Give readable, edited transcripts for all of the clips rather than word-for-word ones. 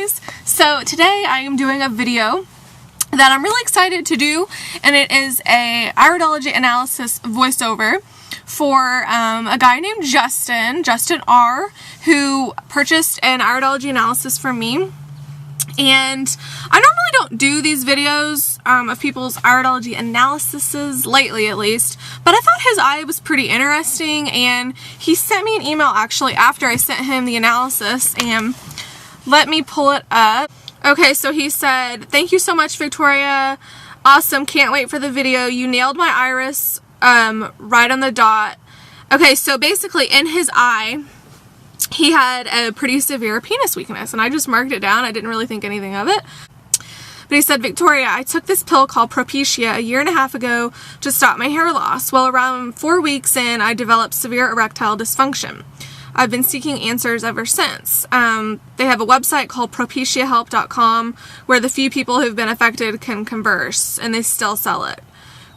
guys, so today I am doing a video that I'm really excited to do, and it is a iridology analysis voiceover for a guy named Justin R, who purchased an iridology analysis from me. And I normally don't do these videos of people's iridology analyses, lately at least, but I thought his eye was pretty interesting, and he sent me an email actually after I sent him the analysis, and let me pull it up. Okay, so he said, "Thank you so much, Victoria. Awesome, can't wait for the video. You nailed my iris right on the dot." Okay, so basically in his eye, he had a pretty severe penis weakness, and I just marked it down. I didn't really think anything of it. But he said, "Victoria, I took this pill called Propecia a year and a half ago to stop my hair loss. Well, around 4 weeks in, I developed severe erectile dysfunction. I've been seeking answers ever since." They have a website called propeciahelp.com where the few people who've been affected can converse, and they still sell it.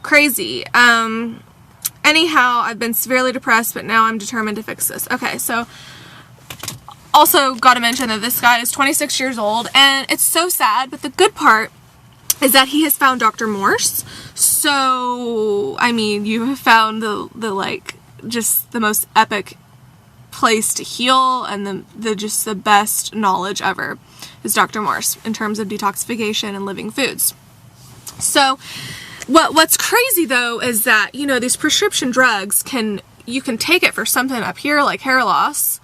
Crazy. Anyhow, I've been severely depressed, but now I'm determined to fix this. Okay, so also got to mention that this guy is 26 years old, and it's so sad, but the good part is that he has found Dr. Morse. So, I mean, you have found just the most epic place to heal, and just the best knowledge ever is Dr. Morse in terms of detoxification and living foods. So what's crazy though is that, you know, these prescription drugs you can take it for something up here like hair loss,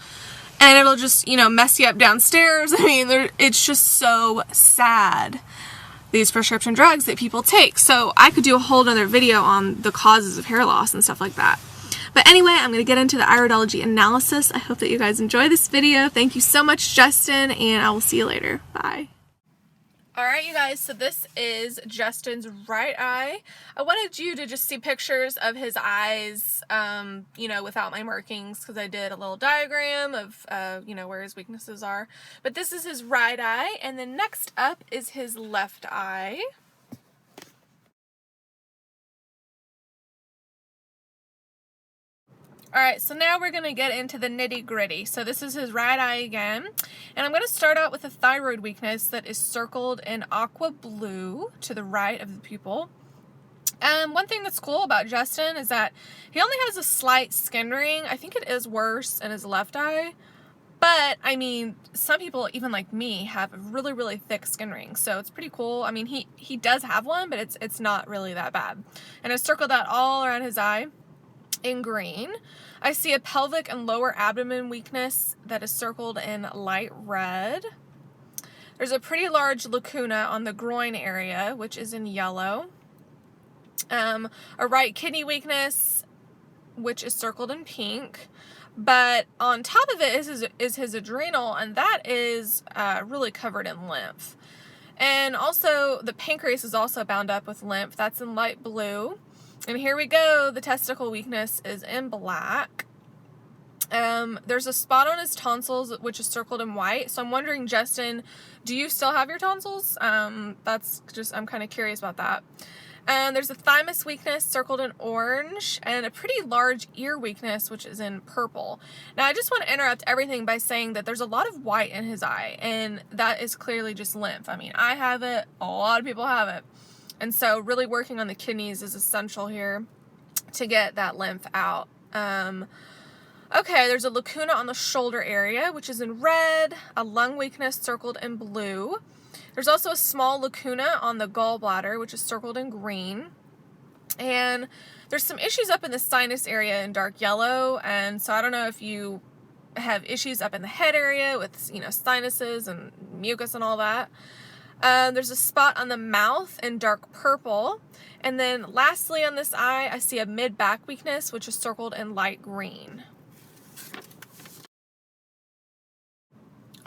and it'll just, you know, mess you up downstairs. I mean, it's just so sad, these prescription drugs that people take. So I could do a whole other video on the causes of hair loss and stuff like that. But anyway, I'm going to get into the iridology analysis. I hope that you guys enjoy this video. Thank you so much, Justin, and I will see you later. Bye. Alright, you guys, so this is Justin's right eye. I wanted you to just see pictures of his eyes, you know, without my markings, because I did a little diagram of, you know, where his weaknesses are. But this is his right eye, and then next up is his left eye. Alright, so now we're going to get into the nitty gritty. So this is his right eye again, and I'm going to start out with a thyroid weakness that is circled in aqua blue to the right of the pupil. One thing that's cool about Justin is that he only has a slight skin ring. I think it is worse in his left eye, but I mean, some people, even like me, have really, really thick skin rings, so it's pretty cool. I mean, he does have one, but it's not really that bad. And I circled that all around his eye in green. I see a pelvic and lower abdomen weakness that is circled in light red. There's a pretty large lacuna on the groin area, which is in yellow. A right kidney weakness, which is circled in pink. But on top of it is his adrenal, and that is really covered in lymph. And also the pancreas is also bound up with lymph. That's in light blue. And here we go, the testicle weakness is in black. There's a spot on his tonsils which is circled in white. So I'm wondering, Justin, do you still have your tonsils? I'm kind of curious about that. There's a thymus weakness circled in orange, and a pretty large ear weakness which is in purple. Now I just want to interrupt everything by saying that there's a lot of white in his eye, and that is clearly just lymph. I mean, I have it, a lot of people have it. And so really working on the kidneys is essential here to get that lymph out. Okay, there's a lacuna on the shoulder area, which is in red, a lung weakness circled in blue. There's also a small lacuna on the gallbladder, which is circled in green. And there's some issues up in the sinus area in dark yellow. And so I don't know if you have issues up in the head area with, you know, sinuses and mucus and all that. There's a spot on the mouth in dark purple. And then lastly on this eye, I see a mid-back weakness, which is circled in light green.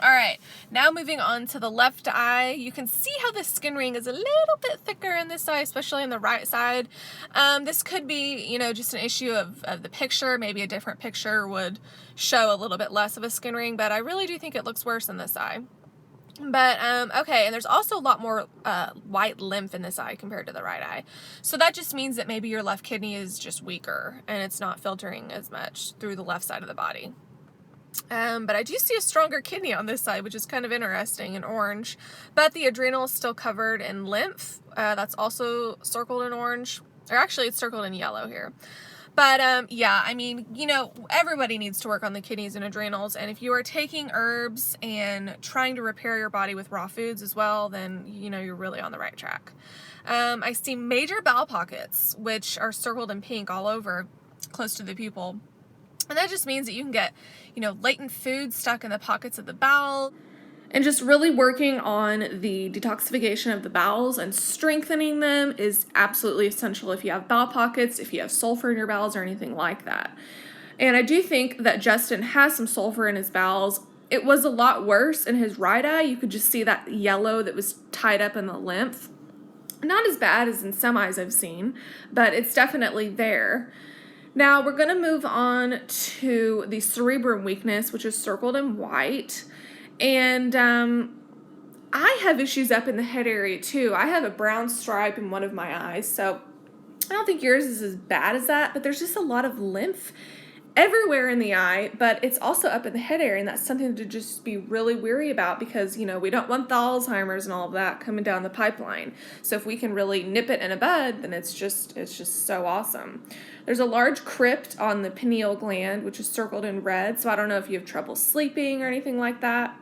Alright, now moving on to the left eye, you can see how the skin ring is a little bit thicker in this eye, especially on the right side. This could be, you know, just an issue of the picture. Maybe a different picture would show a little bit less of a skin ring, but I really do think it looks worse in this eye. But, okay, and there's also a lot more white lymph in this eye compared to the right eye. So that just means that maybe your left kidney is just weaker and it's not filtering as much through the left side of the body. But I do see a stronger kidney on this side, which is kind of interesting in orange. But the adrenal is still covered in lymph. That's also circled in orange. Or actually, it's circled in yellow here. But yeah, I mean, you know, everybody needs to work on the kidneys and adrenals. And if you are taking herbs and trying to repair your body with raw foods as well, then, you know, you're really on the right track. I see major bowel pockets, which are circled in pink all over, close to the pupil. And that just means that you can get, you know, latent food stuck in the pockets of the bowel. And just really working on the detoxification of the bowels and strengthening them is absolutely essential if you have bowel pockets, if you have sulfur in your bowels or anything like that. And I do think that Justin has some sulfur in his bowels. It was a lot worse in his right eye. You could just see that yellow that was tied up in the lymph. Not as bad as in some eyes I've seen, but it's definitely there. Now we're going to move on to the cerebrum weakness, which is circled in white. And I have issues up in the head area too. I have a brown stripe in one of my eyes, so I don't think yours is as bad as that, but there's just a lot of lymph everywhere in the eye, but it's also up in the head area, and that's something to just be really weary about because, you know, we don't want the Alzheimer's and all of that coming down the pipeline. So if we can really nip it in the bud, then it's just so awesome. There's a large crypt on the pineal gland, which is circled in red, so I don't know if you have trouble sleeping or anything like that.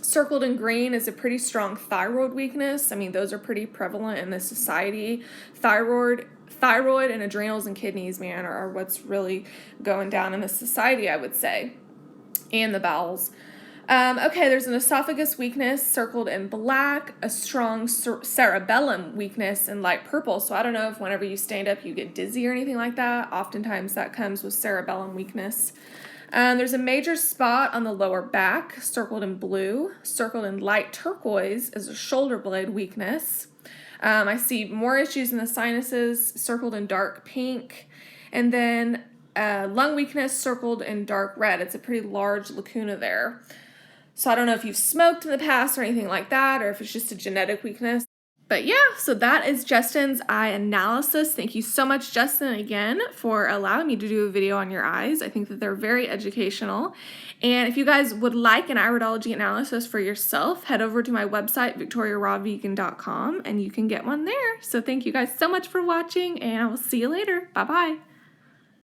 Circled in green is a pretty strong thyroid weakness. I mean, those are pretty prevalent in this society. Thyroid and adrenals and kidneys, man, are what's really going down in this society, I would say, and the bowels. Okay, there's an esophagus weakness circled in black, a strong cerebellum weakness in light purple. So I don't know if whenever you stand up you get dizzy or anything like that. Oftentimes that comes with cerebellum weakness. There's a major spot on the lower back circled in blue. Circled in light turquoise is a shoulder blade weakness. I see more issues in the sinuses, circled in dark pink, and then lung weakness circled in dark red. It's a pretty large lacuna there. So I don't know if you've smoked in the past or anything like that, or if it's just a genetic weakness. But yeah, so that is Justin's eye analysis. Thank you so much, Justin, again, for allowing me to do a video on your eyes. I think that they're very educational. And if you guys would like an iridology analysis for yourself, head over to my website, victoriarawvegan.com, and you can get one there. So thank you guys so much for watching, and I will see you later. Bye-bye.